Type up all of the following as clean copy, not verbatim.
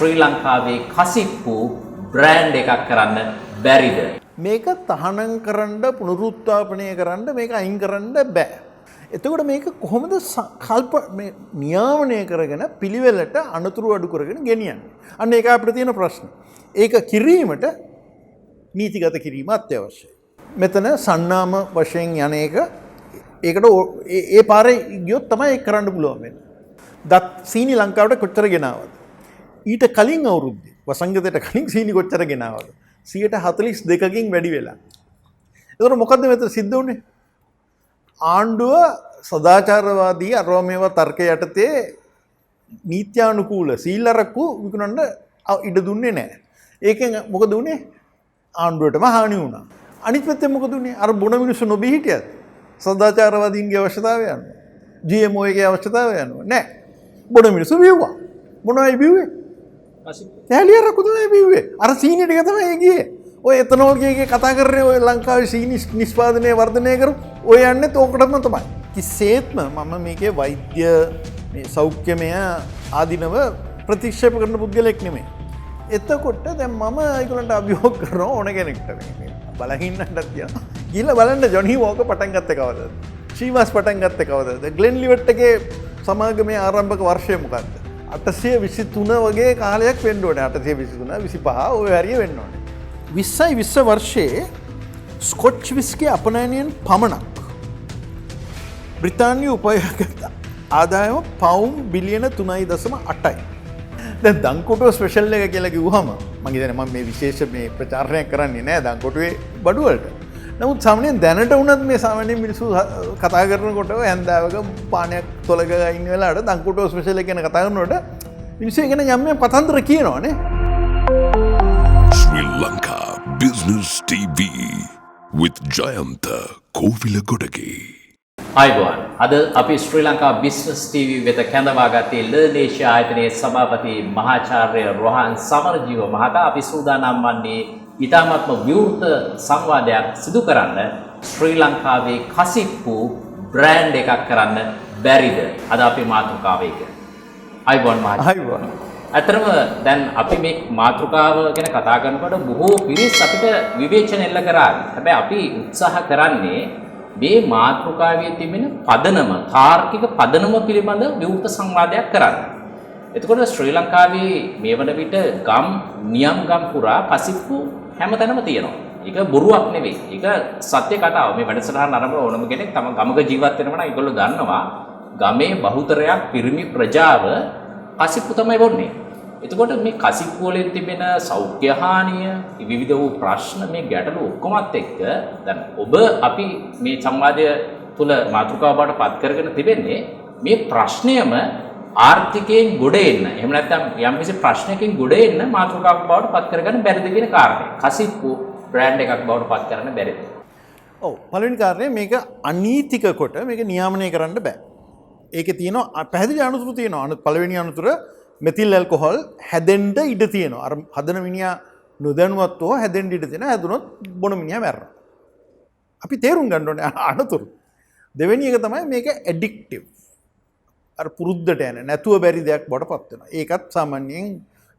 ශ්‍රී ලංකාවේ කසිප්පු බ්‍රෑන්ඩ් එකක් කරන්න බැරිද? මේක තහනම් කරන්න පුනරුත්ථාපනය කරන්න මේක අයින් කරන්න බෑ. එතකොට මේක කොහොමද නියාමනය කරගෙන පිළිවෙලට අනතුරු අඩු කරගෙන ගෙනියන්නේ? අන්න ඒක අපිට තියෙන ප්‍රශ්න. ඒක කිරීමට නීතිගත කිරීම අත්‍යවශ්‍යයි. මෙතන සන්නාම වශයෙන් යන එක ඒකට ඒ පාරේ ගියොත් තමයි ඒක කරන්න පුළුවන් වෙන්නේ. දත් සීනි ලංකාවට කොච්චර ගෙනාවද? ඊට කලින් අවුරුද්දේ වසංගතයට කලින් සීනි කොච්චර ගෙනාවද? 42%කින් වැඩි වෙලා. ඒතර මොකද්ද මෙතන සිද්ධ වුනේ? ආණ්ඩුව සදාචාරවාදී අරෝමේව තර්ක යටතේ නීත්‍යානුකූල සීල්ලරක්කු විකුණන්න ඉඩ දුන්නේ නැහැ. ඒකෙන් මොකද වුනේ? ආණ්ඩුවටම හානි වුණා. අනිත් පැත්තෙන් මොකද වුනේ? අර බොන මිනිස්සු නොබී හිටියද? සදාචාරවාදීන්ගේ අවශ්‍යතාවය යනවා. GMO එකේ අවශ්‍යතාවය යනවා. නැහැ. බොන මිනිස්සු බිව්වා. මොනවයි බිව්වේ? ඇලියරක්කු තමයි බිව්වේ. අර සීනි ටික තමයි ගියේ. ඔය එතනෝල් එකේ කතා කරන්නේ ඔය ලංකාවේ සීනි නිෂ්පාදනය වර්ධනය කරු ඔය යන්නේ ඕකටම තමයි. කිසිසේත්ම මම මේකේ වෛද්‍ය මේ සෞඛ්‍යමය ආධිනව ප්‍රතික්ෂේප කරන පුද්ගලෙක් නෙමෙයි. එතකොට දැන් මම ඒගොල්ලන්ට අභියෝග කරනවා ඕන කෙනෙක්ට මේ බලහින්නටත් කියනවා. ගිහලා බලන්න ජොනි වෝකර් පටන් ගත්තේ කවදද? ශීවාස් පටන් ගත්තේ කවදද? ග්ලෙන් ලිවට් එකේ සමාගමේ ආරම්භක වර්ෂය මොකද්ද? 823 වගේ කාලයක් වෙන්න ඕනේ. 823 25 ඔය හරිය වෙන්න ඕනේ. 20 වර්ෂයේ ස්කොච් විස්කි අපනයනයෙන් පමණක් බ්‍රිතාන්‍ය උපයෝගත ආදායම පවුම් බිලියන 3.8යි. දැන් දංකොටුව ස්පෙෂල් එක කියලා කිව්වම මම හිතන්නේ මම මේ විශේෂ මේ ප්‍රචාරණයක් කරන්නේ නැහැ දංකොටුවේ බඩු වලට. නමුත් සාමාන්‍යයෙන් දැනට වුණත් මේ සාමාන්‍ය මිනිස්සු කතා කරනකොට හැන්දාවක පානයක් තොලක ඉන්න වෙලාවට දංකොටුව ස්පෙෂල් එක ගැන කතා කරනකොට මිනිස්සු ගැන යම් යම් පතන්දර කියනවානේ. Sri Lanka Business TV with Jayanta Kovilagodage. අයිබෝන් අද අපි ශ්‍රී ලංකා බිස්නස් TV වෙත කැඳවා ගත්තේ ලර්නේෂියා ආයතනයේ සභාපති මහාචාර්ය රෝහන් සමරජීව මහතා. අපි සූදානම් වන්නේ ඉතාමත්ම විවෘත සංවාදයක් සිදු කරන්න ශ්‍රී ලංකාවේ කසිප්පු බ්‍රෑන්ඩ් එකක් කරන්න බැරිද? අද අපේ මාතෘකාව ඒක. අයිබෝන් මහතා. අයිබෝන්. ඇත්තටම දැන් අපි මේ මාතෘකාව ගැන කතා කරනකොට බොහෝ පිරිස් අපිට විවේචන එල්ල කරා. හැබැයි අපි උත්සාහ කරන්නේ මේ මාතෘකාවේ තිබෙන පදනම තාර්කික පදනම පිළිබඳ විවෘත සංවාදයක් කරන්න. එතකොට ශ්‍රී ලංකාවේ මේ වන විට ගම් නියම් ගම් පුරා කසිප්පු හැමතැනම තියෙනවා. ඒක බොරුවක් නෙවෙයි. ඒක සත්‍ය කතාව. මේ වැඩසටහන ආරම්භ ඕනම කෙනෙක් තම ගමක ජීවත් වෙනවා නම් ඒගොල්ලෝ දන්නවා ගමේ බහුතරයක් පිරිමි ප්‍රජාව කසිප්පු තමයි බොන්නේ. එතකොට මේ කසිප්පු වලින් තිබෙන සෞඛ්‍ය හානිය, විවිධ වූ ප්‍රශ්න මේ ගැටලු ඔක්කොමත් එක්ක දැන් ඔබ අපි මේ සංවාදය තුල මාතෘකාව බවට පත් කරගෙන තිබෙන්නේ මේ ප්‍රශ්නයම ආර්ථිකයෙන් ගොඩ එන්න. එහෙම නැත්නම් යම්කිසි ප්‍රශ්නයකින් ගොඩ එන්න මාතෘකාවක් බවට පත් කරගන්න බැරිද කියන කාරණය. කසිප්පු බ්‍රෑන්ඩ් එකක් බවට පත් කරන්න බැරිද? ඔව් පළවෙනි කාරණය මේක අනීතික කොට මේක නියාමනය කරන්න බෑ. ඒකේ තියෙනවා පැහැදිලි අනුතුරු තියෙනවා. පළවෙනි අනුතුර මෙතිල් ඇල්කොහොල් හැදෙන්න ඉඩ තියෙනවා. අර හදන මිනිහා නොදැනුවත්ව හැදෙන්න ඉඩ තියෙනවා. හැදුනොත් බොන මිනිහා මැරෙනවා. අපි තේරුම් ගන්න ඕනේ අනුතුරු. දෙවෙනි එක තමයි මේක ඇඩික්ටිව්. අර පුරුද්දට යන නැතුව බැරි දෙයක් බවට පත් වෙනවා. ඒකත් සාමාන්‍යයෙන්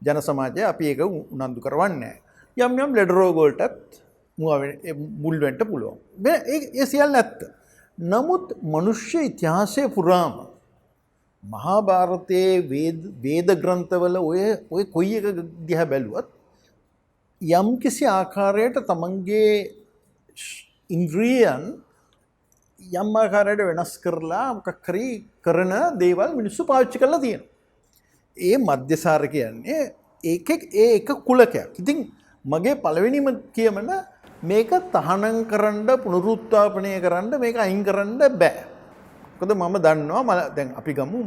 ජන සමාජය අපි ඒක උනන්දු කරවන්නේ නැහැ. යම් යම් ලෙඩ රෝග වලටත් මුල් වෙන්න පුළුවන්. ඒ සියල්ල ඇත්ත. නමුත් මනුෂ්‍ය ඉතිහාසය පුරාම මහා භාරතයේ වේද ග්‍රන්ථවල ඔය කොයි එක දිහා බැලුවත් යම් කිසි ආකාරයට තමන්ගේ ඉන්ද්‍රියයන් යම් ආකාරයට වෙනස් කරලා මොකක් හරි කරන දේවල් මිනිස්සු පාවිච්චි කරලා තියෙනවා. ඒ මධ්‍යසාර කියන්නේ ඒක කුලකයක්. ඉතින් මගේ පළවෙනිම කියමන මේක තහනම් කරන්න පුනරුත්ථාපනය කරන්න මේක අයින් කරන්න බෑ. මොකද මම දන්නවා දැන් අපි ගමු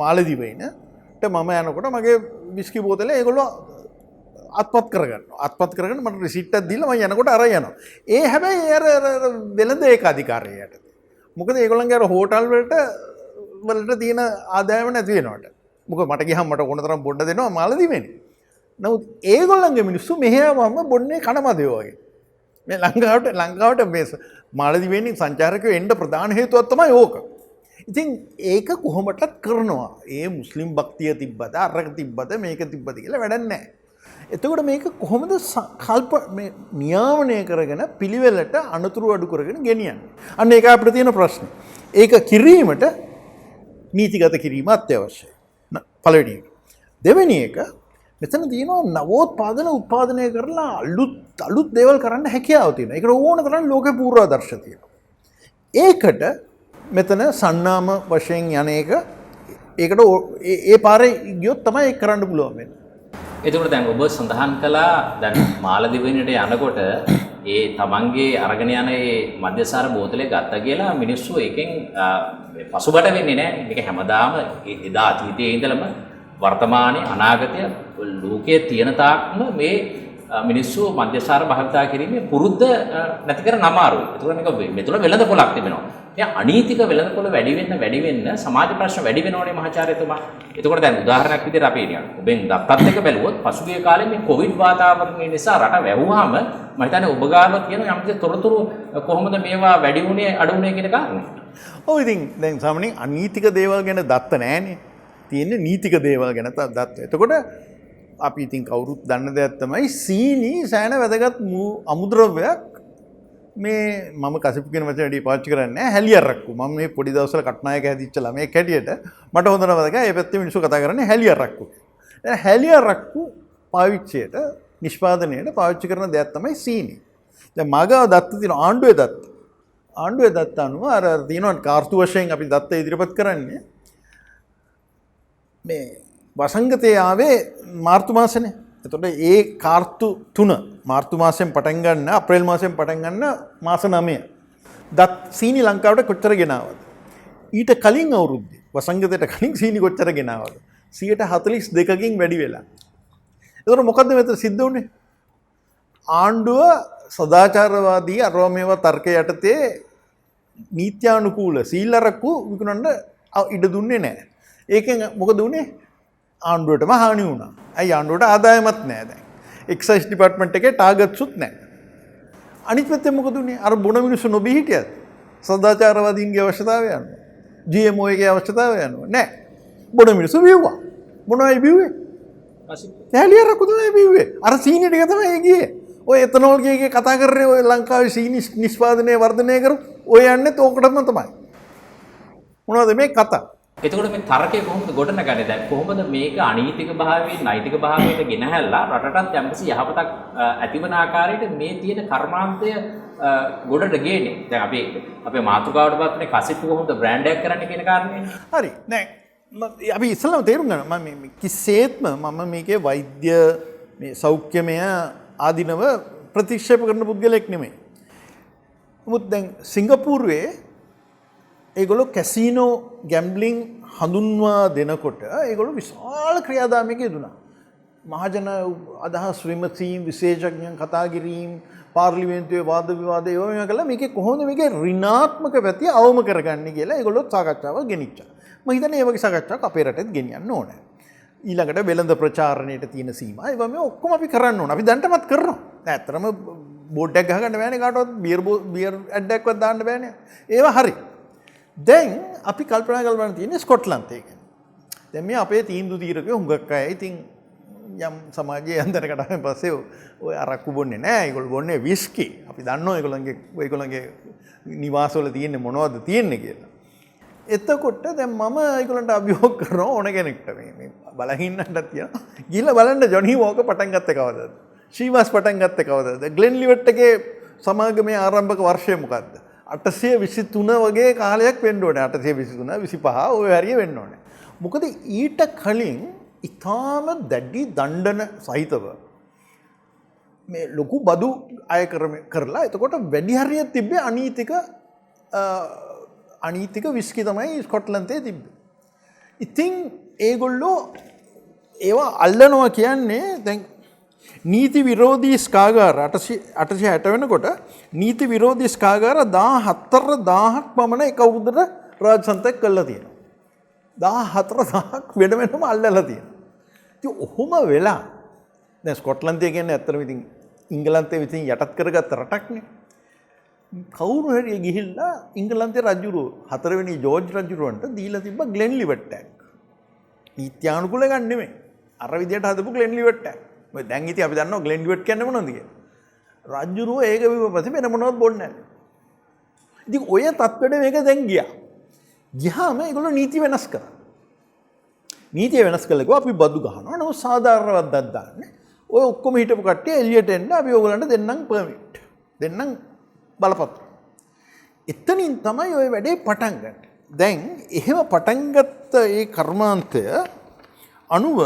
මාලදිවයිනට මම යනකොට මගේ විස්කි බෝතලේ ඒගොල්ලෝ අත්පත් කරගන්නවා. අත්පත් කරගෙන මට රිසිට් එකක් දීලා මම යනකොට අරන් යනවා. ඒ හැබැයි අර වෙළඳ ඒක අධිකාරිය යටතේ. මොකද ඒගොල්ලන්ගේ අර හෝටල් වලට තියෙන ආදායම නැති වෙනවට. මොකද මට ගියහම මට ඕන තරම් බොන්න දෙනවා මාලදිවයිනේ. නමුත් ඒගොල්ලන්ගේ මිනිස්සු මෙහෙවම බොන්නේ කනමදයෝ වගේ. මේ ලංකාවට මේ මාලදිවයිනේ සංචාරකයෝ එන්න ප්‍රධාන හේතුවක් තමයි ඕක. ඉතින් ඒක කොහොමටත් කරනවා. ඒ මුස්ලිම් භක්තිය තිබ්බද අරක තිබ්බද මේක තිබ්බද කියලා වැඩක් නැහැ. එතකොට මේක කොහොමද නියාමනය කරගෙන පිළිවෙලට අනතුරු අඩු කරගෙන ගෙනියන්නේ? අන්න ඒක අපිට තියෙන ප්‍රශ්නේ. ඒක කිරීමට නීතිගත කිරීම අත්‍යවශ්‍යයි. පළවෙනි එක. දෙවෙනි එක මෙතන තියෙනවා නවෝත්පාදන උත්පාදනය කරලා අලුත් දේවල් කරන්න හැකියාව තියෙනවා. ඒකට ඕන තරම් ලෝකේ පූර්වාදර්ශ තියෙනවා. ඒකට මෙතන සන්නාම වශයෙන් යන එක ඒකට ඒ පාරේ ගියොත් තමයි ඒක කරන්න පුළුවන් වෙන්නේ. එතකොට දැන් ඔබ සඳහන් කළා දැන් මාලදිවයිනට යනකොට ඒ තමන්ගේ අරගෙන යන ඒ මද්‍යසාර බෝතලේ ගත්තා කියලා මිනිස්සු එකෙන් පසුබට වෙන්නේ නැහැ. මේක හැමදාම එදා අතීතයේ ඉඳලම වර්තමානයේ අනාගතය ලෝකයේ තියෙන තාක්ම මේ මිනිස්සු මද්‍යසාර භාවිතා කිරීමේ පුරුද්ද නැති කරන අමාරුයි. ඒතකොට මේක මෙතන වෙළඳ පොලක් තිබෙනවා. මේ අනීතික වෙළඳ පොල වැඩි වෙන්න සමාජ ප්‍රශ්න වැඩි වෙනවනේ මහාචාර්යතුමා. ඒතකොට දැන් උදාහරණයක් විදිහට අපි නිකන් ඔබෙන් දත්තත් එක බැලුවොත් පසුගිය කාලේ මේ කොවිඩ් වාතාවරණය නිසා රට වැහුවාම මම හිතන්නේ ඔබ ගාව තියෙන යම්කිසි තොරතුරු කොහොමද මේවා වැඩි වුණේ අඩු වුණේ කියන කාරණේ. ඔව් ඉතින් දැන් සාමාන්‍යයෙන් අනීතික දේවල් ගැන දත්ත නැහැනේ. තියෙන්නේ නීතික දේවල් ගැන දත්ත. එතකොට අපි ඉතින් කවුරුත් දන්න දෙයක් තමයි සීනි සෑහෙන වැදගත් අමුද්‍රව්‍යයක්. මේ මම කසිපු කියන වචන වැඩි පාවිච්චි කරන්නේ නැහැ. හැලියරක්කු. මම මේ පොඩි දවස්වල කට්නායක හැදිච්ච ළමයෙක් හැටියට මට හොඳට මතකයි මේ පැත්තේ මිනිස්සු කතා කරන්නේ හැලියරක්කු. දැන් හැලියරක්කු පාවිච්චියට නිෂ්පාදනයට පාවිච්චි කරන දෙයක් තමයි සීනි. දැන් මගව දත්ත තියෙන ආණ්ඩුවේ දත්ත. ආණ්ඩුවේ දත්ත අනුව අර තියෙනවා කාර්තු වශයෙන් අපි දත්ත ඉදිරිපත් කරන්නේ මේ වසංගතයේ ආවේ මාර්තු මාසනේ. එතකොට ඒ කාර්තු 3 මාර්තු මාසයෙන් පටන් ගන්න අප්‍රේල් මාසයෙන් පටන් ගන්න මාස 9 දත් සීනි ලංකාවට කොච්චර ගෙනාවද? ඊට කලින් අවුරුද්දේ වසංගතයට කලින් සීනි කොච්චර ගෙනාවද? 42%කින් වැඩි වෙලා. එතකොට මොකද්ද මෙතන සිද්ධ වුනේ? ආණ්ඩුව සදාචාරවාදී අරවා මේවා තර්ක යටතේ නීත්‍යානුකූල සීල්ලරක්කු විකුණන්න ඉඩ දුන්නේ නැහැ. ඒකෙන් මොකද වුනේ? ආණ්ඩුවටම හානි වුණා. ඇයි ආණ්ඩුවට ආදායමත් නැහැ දැන්. එක්සයිස් ඩිපාර්ට්මන්ට් එකේ ටාගට්ස්ුත් නැහැ. අනිත් පැත්තෙන් මොකද වුනේ? අර බොන මිනිස්සු නොබී හිටියත් සදාචාරවාදීන්ගේ අවශ්‍යතාවය අනුව GMO එකේ අවශ්‍යතාවය අනුව නැහැ. බොන මිනිස්සු බිව්වා. මොනවයි බිව්වේ? හැලියරක්කු තමයි බිව්වේ. අර සීනි ටික තමයි ගියේ. ඔය එතනෝල් කීකේ කතා කරන්නේ ඔය ලංකාවේ සීනි නිෂ්පාදනය වර්ධනය කරු ඔය යන්නේ තෝකටම තමයි. මොනවද මේ කතා? එතකොට මේ තරකය කොහොමද ගොඩනගන්නේ? දැන් කොහොමද මේක අනීතික භාවයෙන් නෛතික භාවයට ගෙනහැල්ලා රටටත් යම්කිසි යහපතක් ඇතිවන ආකාරයට මේ තියෙන කර්මාන්තය ගොඩට ගේන්නේ? දැන් අපි අපේ මාතෘකාවට පත්නේ කසිප්පු කොහොමද බ්‍රෑන්ඩ් එකක් කරන්නේ කියන කාරණේ. හරි. දැන් අපි ඉස්සෙල්ලාම තේරුම් ගන්න මම කිසිසේත්ම මම මේකේ වෛද්‍ය මේ සෞඛ්‍යමය ආධිනව ප්‍රතික්ෂේප කරන පුද්ගලෙක් නෙමෙයි. නමුත් දැන් සිංගප්පූරුවේ ඒගොල්ලෝ කැසිනෝ ගැම්බ්ලිං හඳුන්වා දෙනකොට ඒගොල්ලෝ විශාල ක්‍රියාදාමයක යෙදුණා. මහජන අදහස් විමසීම්, විශේෂඥයන් කතා කිරීම, පාර්ලිමේන්තුවේ වාද විවාද ඒවා කළා. මේකේ කොහොමද මේකේ ඍණාත්මක පැති අවම කරගන්නේ කියලා ඒගොල්ලෝ සාකච්ඡාවක් ගෙනිච්චා. මම හිතන්නේ මේ වගේ සාකච්ඡාවක් අපේ රටෙත් ගෙනියන්න ඕනේ. ඊළඟට වෙළඳ ප්‍රචාරණයට තියෙන සීමා ඒවා මේ ඔක්කොම අපි කරන්න ඕන. අපි දැන්ටමත් කරනවා. දැන් ඇත්තටම බෝඩ් එකක් ගහගන්න බෑනේ කාටවත් බියර් ඇඩ් එකක්වත් දාන්න බෑනේ. ඒවා හරි. දැන් අපි කල්පනා කරලා තියෙන්නේ ස්කොට්ලන්තේ ගැන. දැන් මේ අපේ තීන්දුව තීරකයෝ හුඟක් අය ඉතින් යම් සමාජයේ අන්තරකට ආවෙන් පස්සේ ඔය අරක්කු බොන්නේ නැහැ. ඒගොල්ලෝ බොන්නේ විස්කි. අපි දන්නවා ඒගොල්ලන්ගේ නිවාසවල තියෙන්නේ මොනවද තියෙන්නේ කියලා. එතකොට දැන් මම ඒගොල්ලන්ට අභියෝග කරනවා ඕන කෙනෙක්ට මේ බලන් ඉන්නටත් කියනවා. ගිහලා බලන්න ජොනි වෝකර් පටන් ගත්තේ කවදාද? ශීවාස් පටන් ගත්තේ කවදාද? ග්ලෙන් ලිවට් එකේ සමාගමේ ආරම්භක වර්ෂය මොකද්ද? 823 වගේ කාලයක් වෙන්න ඕනේ. 823 25 ඔය හරිය වෙන්න ඕනේ. මොකද ඊට කලින් ඊටාම දැඩි දණ්ඩන සහිතව මේ ලොකු බදු අය කරලා එතකොට වැඩි හරිය තිබ්බේ අනීතික විස්කි තමයි ස්කොට්ලන්තේ තිබ්බේ. ඉතින් ඒගොල්ලෝ ඒවා අල්ලනවා කියන්නේ දැන් නීති විරෝධී ස්කාගාර 860 වෙනකොට නීති විරෝධී ස්කාගාර 14000ක් පමණ එක අවුරුද්දට රාජසන්තක කළා තියෙනවා. 14000ක් වෙනම අල්ලලා තියෙනවා. ඉතින් ඔහොම වෙලා දැන් ස්කොට්ලන්තය කියන්නේ ඇත්තටම ඉතින් ඉංගලන්තේ විසින් යටත් කරගත්ත රටක්නේ. කවුරු හරි ගිහිල්ලා ඉංගලන්තේ රජුරෝ 4 වෙනි ජෝර්ජ් රජුරවන්ට දීලා තිබ්බ ග්ලෙන්ලිවට් ටැග්. නීත්‍යානුකූල ගන්න නෙමෙයි. අර විදියට හදපු ග්ලෙන්ලිවට් ටැග්. මොකද දැන් ඉතින් අපි දන්නවා ග්ලෙන්ලිවට් කියන්නේ මොනවද කියලා. රජුරෝ ඒක විපපතේ වෙන මොනවද බොන්නේ නැහැ. ඉතින් ඔය තත්ත්වෙට මේක දැන් ගියා. ගියාම ඒගොල්ලෝ නීති වෙනස් කරා. නීතිය වෙනස් කළා කිව්වා අපි බදු ගහනවා. නමුත් සාධාරණවත් දත් දාන්නේ. ඔය ඔක්කොම හිටපු කට්ටිය එළියට එන්න අපි ඕගලන්ට දෙන්නම් පර්මිට්. දෙන්නම් බලපත්‍ර. එතනින් තමයි ওই වැඩේ පටන් ගන්න. දැන් එහෙම පටන් ගත්ත ඒ කර්මාන්තය අනුව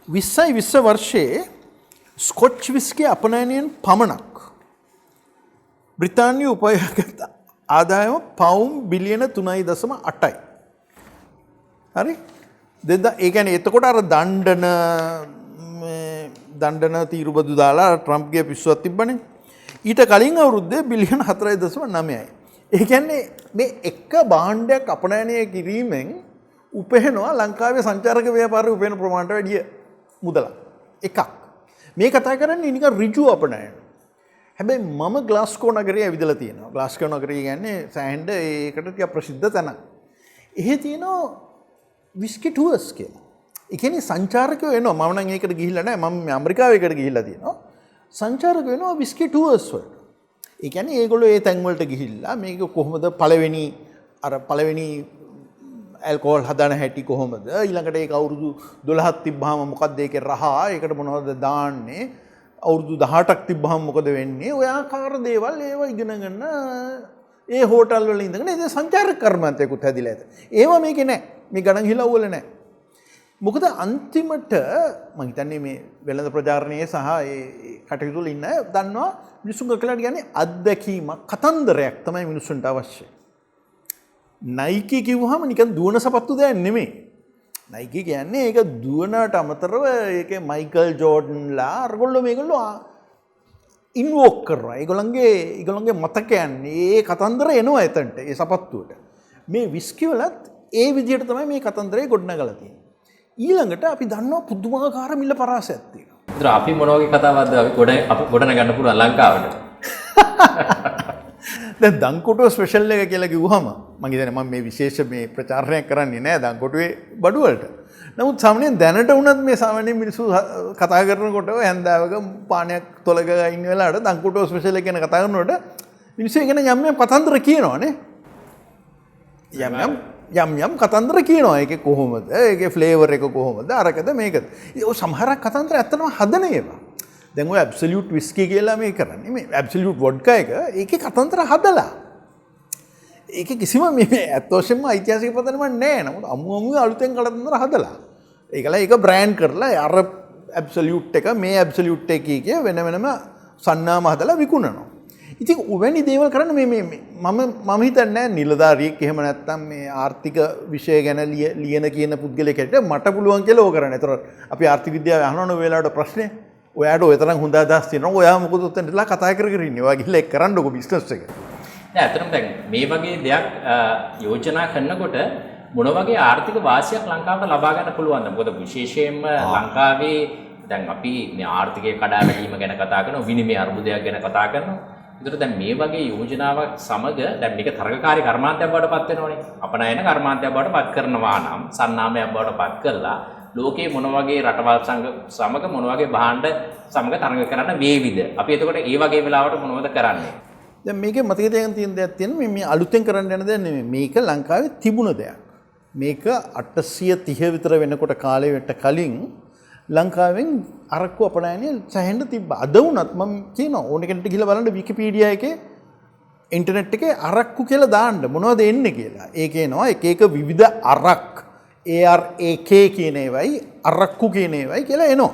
20 වර්ෂයේ ස්කොච් විස්කි අපනයනයෙන් පමණක් බ්‍රිතාන්‍ය උපයාගත් ආදායම පවුම් බිලියන 3.8යි. හරි? ඒ කියන්නේ එතකොට අර දණ්ඩන තීරුබදු දාලා ට්‍රම්ප්ගේ පිස්සුවක් තිබ්බනේ. ඊට කලින් අවුරුද්දේ බිලියන 4.9යි. ඒ කියන්නේ මේ එක භාණ්ඩයක් අපනයනය කිරීමෙන් උපයනවා ලංකාවේ සංචාරක ව්‍යාපාරයේ උපයන ප්‍රමාණයට වැඩිය මුදලක්. එකක්. මේ කතා කරන්නේ නිකන් ඍජු අපනයන. හැබැයි මම ග්ලාස්කෝ නගරයේ ඇවිදලා තියෙනවා. ග්ලාස්කෝ නගරය කියන්නේ සෑහෙන්න ඒකට ටිකක් ප්‍රසිද්ධ තැනක්. එහෙ තියෙනවා විස්කි ටුවර්ස් කියලා. ඒ කියන්නේ සංචාරකයෝ එනවා. මම නම් ඒකට ගිහිල්ලා නැහැ. මම ඇමරිකාවේකට ගිහිල්ලා තියෙනවා. සංචාරකයෝ එනවා විස්කි ටුවර්ස් වලට. ඒ කියන්නේ ඒගොල්ලෝ ඒ තැන් වලට ගිහිල්ලා මේක කොහොමද පළවෙනි ඇල්කොහොල් හදන හැටි කොහොමද ඊළඟට ඒක අවුරුදු 12ක් තිබ්බහම මොකක්ද ඒකේ රහ ඒකට මොනවද දාන්නේ අවුරුදු 18ක් තිබ්බහම මොකද වෙන්නේ ඔය ආකාර දේවල් ඒවා ඉගෙන ගන්න ඒ හෝටල් වල ඉඳගෙන ඒ සංචාරක කර්මාන්තයකුත් හැදිලා ඇත. ඒවා මේකේ නැහැ. මේ ගණන් හිලව් වල නැහැ. මොකද අන්තිමට මම හිතන්නේ මේ වෙළඳ ප්‍රචාරණයේ සහ ඒ කටයුතු වල ඉන්න අය දන්නවා මිනිසුන් කියලා කියන්නේ අත්දැකීමක් කතන්දරයක් තමයි මිනිසුන්ට අවශ්‍යයි. නයිකි කිව්වහම නිකන් දුවන සපත්තු දෙයක් නෙමෙයි. නයිකි කියන්නේ ඒක දුවනට අමතරව ඒකේ මයිකල් ජෝඩන්ලා අරගොල්ලෝ මේගොල්ලෝ ඉන්වෝක් කරනවා. ඒගොල්ලන්ගේ මතකයන් ඒ කතන්දර එනවා එතනට ඒ සපත්තුවට. මේ විස්කි වලත් ඒ විදිහට තමයි මේ කතන්දරේ ගොඩනගලා තියෙන්නේ. ඊළඟට අපි දන්නවා පුදුමාකාර මිල පරාසයක් තියෙනවා. ඒතර අපි මොන වගේ කතාවක්ද අපි ගොඩනගන්න පුළුවන් ලංකාවට? දැන් දංකොටුව ස්පෙෂල් එක කියලා කිව්වහම මම හිතන්නේ මම මේ විශේෂ මේ ප්‍රචාරණයක් කරන්නේ නැහැ දංකොටුවේ බඩු වලට. නමුත් සාමාන්‍යයෙන් දැනට වුණත් මේ සාමාන්‍ය මිනිස්සු කතා කරනකොට හැන්දාවක පානයක් තොලක ඉන්න වෙලාවට දංකොටුව ස්පෙෂල් එක ගැන කතා කරනකොට මිනිස්සු ඒ ගැන යම් කතන්දර කියනවානේ. යම් කතන්දර කියනවා. ඒකේ කොහොමද? ඒකේ ෆ්ලේවර් එක කොහොමද? අරකද මේකද? ඒ සමහරක් කතන්දර ඇත්තටම හදන ඒවා. දැන් ඔය ඇබ්සලියුට් විස්කි කියලා මේ කරන්නේ මේ ඇබ්සලියුට් වොඩ්කා එක ඒකේ කතන්දර හදලා ඒකේ කිසිම මේ ඇත්තෝෂෙම ඓතිහාසික පදනමක් නැහැ. නමුත් අමුමු අලුතෙන් කතන්දර හදලා ඒකලා ඒක බ්‍රෑන්ඩ් කරලා අර ඇබ්සලියුට් එක මේ ඇබ්සලියුට් එක කිය වෙන වෙනම සන්නාම හදලා විකුණනවා. ඉතින් ඔවැනි දේවල් කරන්න මම හිතන්නේ නිලධාරියෙක් එහෙම නැත්නම් මේ ආර්ථික විෂය ගැන ලියන කියන පුද්ගලයෙක්ට මට පුළුවන් කියලා ඕක කරන්න. ඒතර අපි ආර්ථික විද්‍යාවේ අහනවනේ ඔය වෙලාවට ප්‍රශ්නේ ඔයාට ඔය තරම් හොඳ අදහස් තියෙනවා. ඔයා මොකද උතෙන්ටලා කතා කර ඉන්නේ. ඔයා ගිහලා ඒක කරන්නකො බිස්නස් එක. නෑ අතරම දැන් මේ වගේ දෙයක් යෝජනා කරනකොට මොන වගේ ආර්ථික වාසියක් ලංකාවට ලබා ගන්න පුළුවන්ද? මොකද විශේෂයෙන්ම ලංකාවේ දැන් අපි මේ ආර්ථිකය කඩා වැටීම ගැන කතා කරනවා, විනිමය අර්බුදයක් ගැන කතා කරනවා. ඒතර දැන් මේ වගේ යෝජනාවක් සමග දැන් මේක තරගකාරී කර්මාන්තයක් බවට පත් වෙනවනේ. අපනයන කර්මාන්තයක් බවට පත් කරනවා නම් සන්නාමයක් බවට පත් කළා ලෝකේ මොන වගේ රටවල් සමග මොන වගේ භාණ්ඩ සමග තරඟ කරන්න වේවිද? අපි එතකොට ඒ වගේ වෙලාවට මොනවද කරන්නේ? දැන් මේකේ මතක තියාගන්න තියෙන දෙයක් තියෙනවා මේ අලුතෙන් කරන්න යන දෙයක් නෙමෙයි. මේක ලංකාවේ තිබුණ දෙයක්. මේක 830 විතර වෙනකොට කාලෙකට කලින් ලංකාවෙන් අරක්කු අපනයනේ සැහෙන්න තිබ්බා. අද වුණත් මම කියනවා ඕන කෙනෙක්ට ගිහලා බලන්න විකිපීඩියා එකේ ඉන්ටර්නෙට් එකේ අරක්කු කියලා දාන්න මොනවද එන්නේ කියලා. ඒකේනවා එක එක විවිධ අරක් ARAK කියන ඒවයි අරක්කු කියන ඒවයි කියලා එනවා.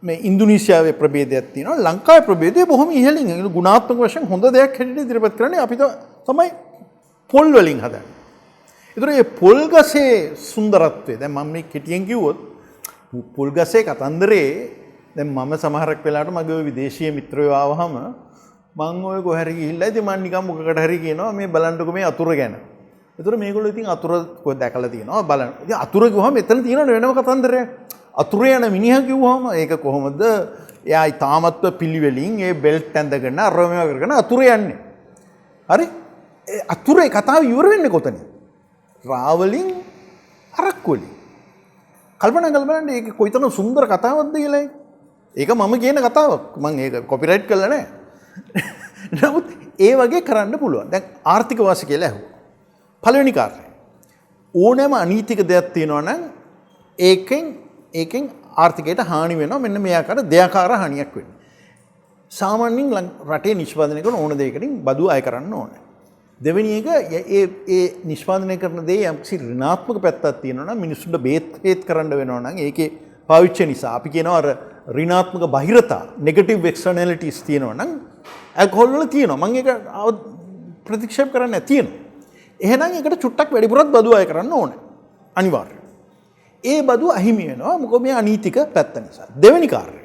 මේ ඉන්දුනීසියාවේ ප්‍රභේදයක් තියෙනවා. ලංකාවේ ප්‍රභේදය බොහොම ඉහළින් ගුණාත්මක වශයෙන් හොඳ දෙයක් හැටියට ඉදිරිපත් කරන්නේ අපි තමයි පොල් වලින් හදන්නේ. ඒතර මේ පොල් ගසේ සුන්දරත්වය දැන් මම මේ කෙටියෙන් කිව්වොත් පොල් ගසේ කතන්දරේ දැන් මම සමහරක් වෙලාවට මගේ ඔය විදේශීය මිත්‍රයෝ ආවහම මම ඔය කොහරි ගිහිල්ලා ඉතින් මම නිකන් මොකකට හරි කියනවා මේ බලන්නකො මේ අතුර ගැන. ඒතර මේගොල්ලෝ ඉතින් අතුර කොහෙද දැකලා තියෙනවා බලන්න. ඉතින් අතුර කිව්වම එතන තියෙනවනේ වෙනම කතන්දරයක්. අතුර යන මිනිහා කිව්වම ඒක කොහොමද එයා තාමත්ව පිළිවෙලින් ඒ බෙල්ට් ඇඳගෙන අරම කරගෙන අතුර යන්නේ. හරි? ඒ අතුරේ කතාව ඉවර වෙන්නේ කොතනින්? රාවලින් අරක්කු වලින්. කල්පනා කරන්න ඒක කොයිතරම් සුන්දර කතාවක්ද කියලා ඒක. ඒක මම කියන කතාවක්. මම ඒක කොපිරයිට් කරලා නැහැ. නමුත් ඒ වගේ කරන්න පුළුවන්. දැන් ආර්ථික වාසි කියලා ඇහුවා. පළවෙනි කාරණය. ඕනෑම අනීතික දෙයක් තියෙනවා නම් ඒකෙන් ආර්ථිකයට හානි වෙනවා. මෙන්න මේ ආකාර දෙයාකාර හානියක් වෙනවා. සාමාන්‍යයෙන් රටේ නිෂ්පාදනය කරන ඕන දෙයකින් බදු අය කරන්න ඕනේ. දෙවෙනි එක ඒ නිෂ්පාදනය කරන දේ යම්කිසි ඍණාත්මක පැත්තක් තියෙනවා නම් මිනිස්සුන්ට බේත් කරන්න වෙනවා නම් ඒකේ පාවිච්චි නිසා අපි කියනවා අර ඍණාත්මක බහිරතා නෙගටිව් එක්ස්ටර්නැලිටිස් තියෙනවා නම් ඇල්කොහොල් වල තියෙනවා. මම ඒක ප්‍රතික්ෂේප කරන්නේ තියෙනවා. එහෙනම් ඒකට චුට්ටක් වැඩිපුරත් බදු අය කරන්න ඕනේ. අනිවාර්යයෙන්. ඒ බදු අහිමි වෙනවා මොකද මේ අනීතික පැත්ත නිසා. දෙවෙනි කාර්යය.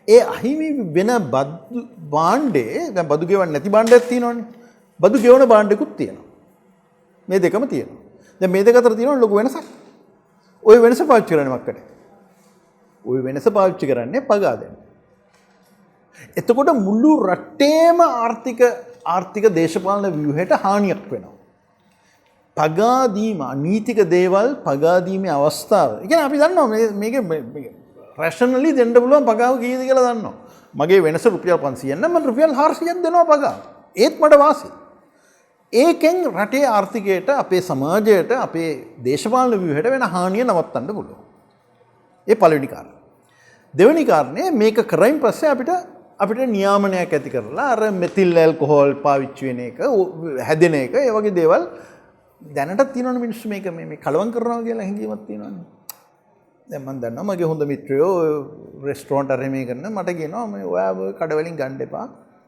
ඒ අහිමි වෙන බදු භාණ්ඩේ දැන් බදු ගෙවන්න නැති භාණ්ඩයක් තියෙනවනේ. බදු ගෙවන භාණ්ඩෙකුත් තියෙනවා. මේ දෙකම තියෙනවා. දැන් මේ දෙක අතර තියෙනවා ලොකු වෙනසක්. ওই වෙනස පාවිච්චි කරන්නේ මොකක්ද? ওই වෙනස පාවිච්චි කරන්නේ පගා දෙන්න. එතකොට මුළු රටේම ආර්ථික දේශපාලන ව්‍යුහයට හානියක් වෙනවා. පගා දීම අනීතික දේවල් පගා දීමේ අවස්ථාව. ඒ කියන්නේ අපි දන්නවා මේක රැෂනලි දෙන්න පුළුවන් පගාව කීයද කියලා දන්නවා. මගේ වෙනස රුපියල් 500 නම් මම රුපියල් 400ක් දෙනවා පගාව. ඒත් මට වාසි. ඒකෙන් රටේ ආර්ථිකයට අපේ සමාජයට අපේ දේශපාලන ව්‍යුහයට වෙන හානිය නවත්තන්න පුළුවන්. ඒ පළවෙනි කාරණය. දෙවෙනි කාරණේ මේක කරයින් පස්සේ අපිට නියාමනයක් ඇති කරලා අර මෙතිල් ඇල්කොහොල් පාවිච්චි වෙන එක හැදෙන එක ඒ වගේ දේවල් දැනටත් තියෙනවනේ මිනිස්සු මේක මේ කලවම් කරනවා කියලා හැඟීමක් තියෙනවනේ. දැන් මම දන්නවා මගේ හොඳ මිත්‍රයෝ රෙස්ටෝරන්ට් අරගෙන මේ කරන මට කියනවා මේ ඔයා කඩවලින් ගන්න එපා.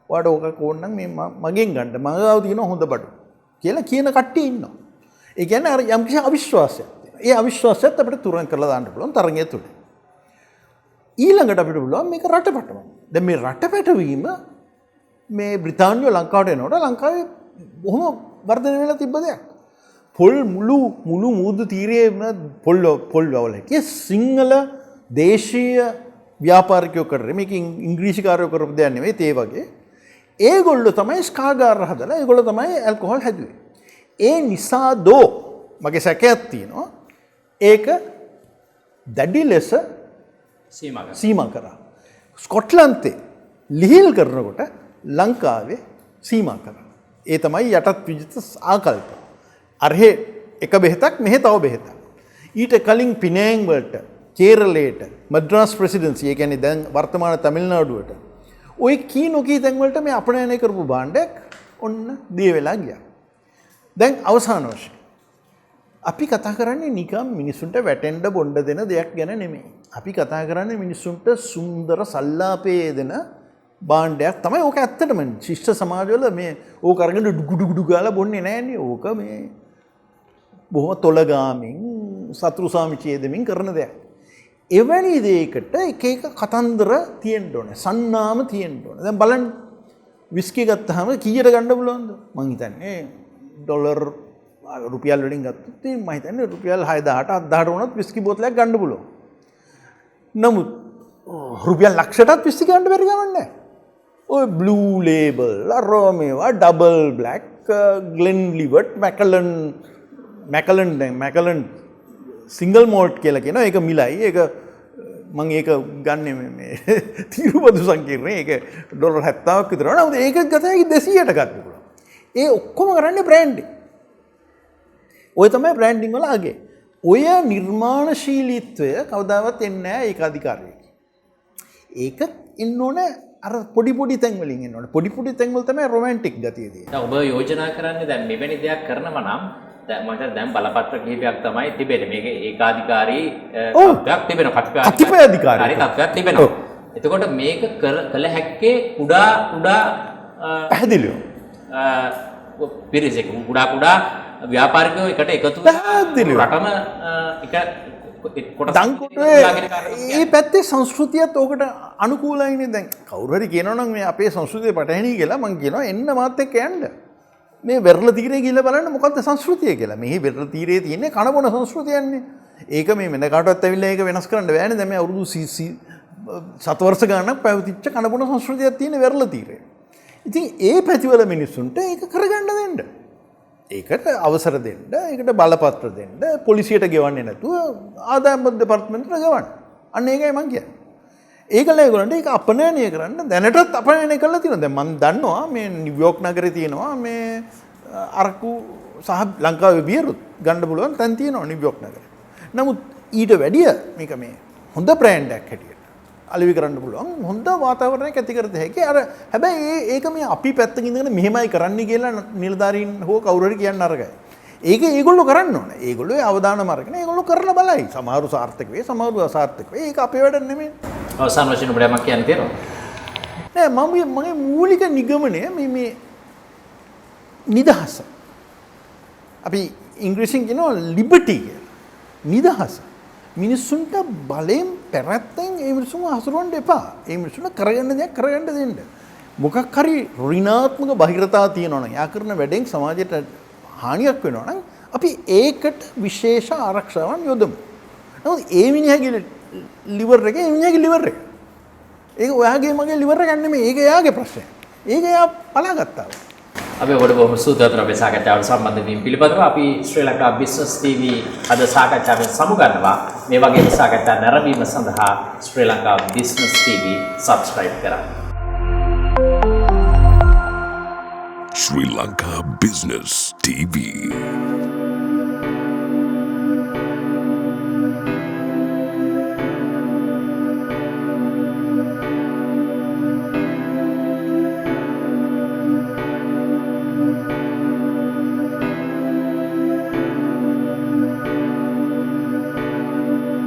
ඔයාට ඕක ඕන නම් මේ මගෙන් ගන්න. මගාව තියෙන හොඳ බඩු කියලා කියන කට්ටිය ඉන්නවා. ඒ කියන්නේ අර යම් කිසි අවිශ්වාසයක් තියෙනවා. ඒ අවිශ්වාසයත් අපිට තුරන් කරලා දාන්න පුළුවන් තරගය තුල. ඊළඟට අපිට පුළුවන් මේක රටපටවන්න. දැන් මේ රටපැටවීම මේ බ්‍රිතාන්‍යය ලංකාවට එනකොට ලංකාවේ බොහොම වර්ධනය වෙලා තිබ්බ දෙයක්. පොල් මුළු මුහුදු තීරයේම පොල් වල හිටිය සිංහල දේශීය ව්‍යාපාරිකයෝ කරේ මේක ඉංග්‍රීසිකාරයෝ කරපු දෙයක් නෙවෙයි ඒ වගේ. ඒගොල්ලෝ තමයි ස්කාගාර හදලා ඒගොල්ලෝ තමයි ඇල්කොහොල් හැදුවේ. ඒ නිසා මගේ සැකයක් තියෙනවා ඒක දැඩි ලෙස සීමා කරා. ස්කොට්ලන්තේ ලිහිල් කරනකොට ලංකාවේ සීමා කරා. ඒ තමයි යටත් විජිත ආකල්ප. අරහෙ එක බෙහෙතක් මෙහෙ තව බෙහෙතක්. ඊට කලින් පිනෑන් වලට කේරළයට මද්‍රාස් ප්‍රෙසිඩන්සි ඒ කියන්නේ දැන් වර්තමාන තමිල්නාඩුවට ඔය කී නොකී තැන් වලට මේ අපනයනය කරපු භාණ්ඩයක් ඔන්න දිය වෙලා ගියා. දැන් අවසාන වශයෙන් අපි කතා කරන්නේ නිකම් මිනිසුන්ට වැටෙන්න බොණ්ඩ දෙන දෙයක් ගැන නෙමෙයි. අපි කතා කරන්නේ මිනිසුන්ට සුන්දර සල්ලාපේ දෙන භාණ්ඩයක් තමයි. ඕක ඇත්තටම ශිෂ්ට සමාජවල මේ ඕක අරගෙන ඩුගුඩු ගාලා බොන්නේ නැහැනේ. ඕක මේ බොහොම තොලගාමින් සතුරු සාමිචේදමින් කරන දෙයක්. එවැනි දෙයකට එක එක කතන්දර තියෙන්න ඕනේ. සන්නාම තියෙන්න ඕනේ. දැන් බලන්න විස්කි ගත්තාම කීයට ගන්න පුළුවන්ද? මං හිතන්නේ ඩොලර් රුපියල් වලින් ගත්තොත් මම හිතන්නේ රුපියල් 6000ට 7000ට වුණත් විස්කි බෝතලයක් ගන්න පුළුවන්. නමුත් රුපියල් ලක්ෂයටත් විස්කි ගන්න බැරි ගමන් නැහැ. ඔය බ්ලූ ලේබල් අරෝමේවා double black Glenlivet Macallan single malt කියලා කියනවා. ඒක මිලයි. ඒක මම ඒක ගන්නෙ මේ තීරුබදු සංකීර්ණේ. ඒක ඩොලර් 70ක් විතර. නමුත් ඒක ගත හැකි 200ට ගන්න පුළුවන්. ඒ ඔක්කොම කරන්නේ බ්‍රෑන්ඩින්. ඔය තමයි බ්‍රෑන්ඩින් වල අගේ. ඔය නිර්මාණශීලීත්වය කවදාවත් එන්නේ නැහැ ඒක අධිකාරියක. ඒක එන්න ඕනේ අර පොඩි තැන් වලින් එන්න ඕනේ. පොඩි තැන් වල තමයි රොමැන්ටික් ගතිය තියෙන්නේ. දැන් ඔබ යෝජනා කරන්නේ දැන් මෙවැනි දෙයක් කරනවා නම් දැන් බලපත්‍ර කිහිපයක් තමයි තිබෙන්නේ. මේක ඒකාධිකාරී තත්ත්වයක් තිබෙනවා. කතිපයාධිකාරී. හරි තත්ත්වයක් තිබෙනවා. එතකොට මේක කළ හැක්කේ කුඩා පැහැදිලිව පිරිසක කුඩා ව්‍යාපාරිකයෝ එකට එකතු රටම එක ඒ පැත්තේ සංස්කෘතියත් ඕකට අනුකූලයිනේ. දැන් කවුරු හරි කියනවා නම් මේ අපේ සංස්කෘතිය පටහැනි කියලා මම කියනවා එන්න මාත් එක්ක යන්න. මේ වෙරළ තීරේ ගිහලා බලන්න මොකද්ද සංස්කෘතිය කියලා. මේ වෙරළ තීරේ තියෙන්නේ කනබොන සංස්කෘතියන්නේ. ඒක මේ වෙන කාටවත් ඇවිල්ලා ඒක වෙනස් කරන්න බෑනේ. දැන් මේ අවුරුදු සතවර්ෂ ගානක් පැවතිච්ච කනබුන සංස්කෘතියක් තියෙන වෙරළ තීරේ. ඉතින් ඒ පැතිවල මිනිස්සුන්ට ඒක කරගන්න දෙන්න. ඒකට අවසර දෙන්න, ඒකට බලපත්‍ර දෙන්න, පොලිසියට ගෙවන්නේ නැතුව ආදායම් දෙපාර්තමේන්තුවට ගෙවන්න. අන්න ඒකයි මං කියන්නේ. ඒකල ඒගොල්ලන්ට ඒක අපනයනය කරන්න දැනටත් අපනයනය කරලා තියෙනවා. දැන් මම දන්නවා මේ නිව්යෝක් නගරේ තියෙනවා මේ අරකු සහ ලංකාවේ බියරුත් ගන්න පුළුවන් තැන් තියෙනවා නිව්යෝක් නගරේ. නමුත් ඊට වැඩිය මේක මේ හොඳ බ්‍රෑන්ඩ් එකක් හැටියට අලෙවි කරන්න පුළුවන් හොඳ වාතාවරණයක් ඇති කරත හැකි. අර හැබැයි ඒක මේ අපි පැත්තකින් ඉඳගෙන මෙහෙමයි කරන්න කියලා නිලධාරීන් හෝ කවුරු හරි කියන්න අරගයි. ඒක ඒගොල්ලෝ කරන්න ඕනේ. ඒගොල්ලෝ අවදානම අරගෙන ඒගොල්ලෝ කරලා බලයි. සමහරු සාර්ථක වෙයි, සමහරු අසාර්ථක වෙයි. ඒක අපේ වැඩ නෙමෙයි. අවසාන වශයෙන් ඔබට යමක් කියන්න තියෙනවා. නෑ මගේ මූලික නිගමනය මේ නිදහස. අපි ඉංග්‍රීසියෙන් කියනවා ලිබර්ටි කියලා. නිදහස. මිනිස්සුන්ට බලයෙන් පැරැත්තෙන් ඒ මිනිස්සුන්ව හසුරවන්න එපා. ඒ මිනිස්සුන්ට කරගන්න දෙයක් කරගන්න දෙන්න. මොකක් හරි ඍණාත්මක බහිරතා තියෙනවා නම් යා කරන වැඩෙන් සමාජයට හානියක් වෙනවා නම් අපි ඒකට විශේෂ ආරක්ෂාවන් යොදමු. නමුත් ඒ මිනිහගේ ලිවර් එක ඒ මිනිහගේ ලිවර් එක. ඒක ඔයාගේ මගේ ලිවර් එකක් නෙමෙයි. ඒක එයාගේ ප්‍රශ්නය. ඒක එයා පලාගත්තා. අපි ඔබට බොහොම සූදානම් අපේ සාකච්ඡාවට සම්බන්ධ වීම පිළිබඳව අපි ශ්‍රී ලංකා බිස්නස් TV අද සාකච්ඡාවෙන් සමුගන්නවා. මේ වගේම සාකච්ඡා නැරඹීම සඳහා ශ්‍රී ලංකා බිස්නස් TV subscribe කරන්න. Sri Lanka Business TV.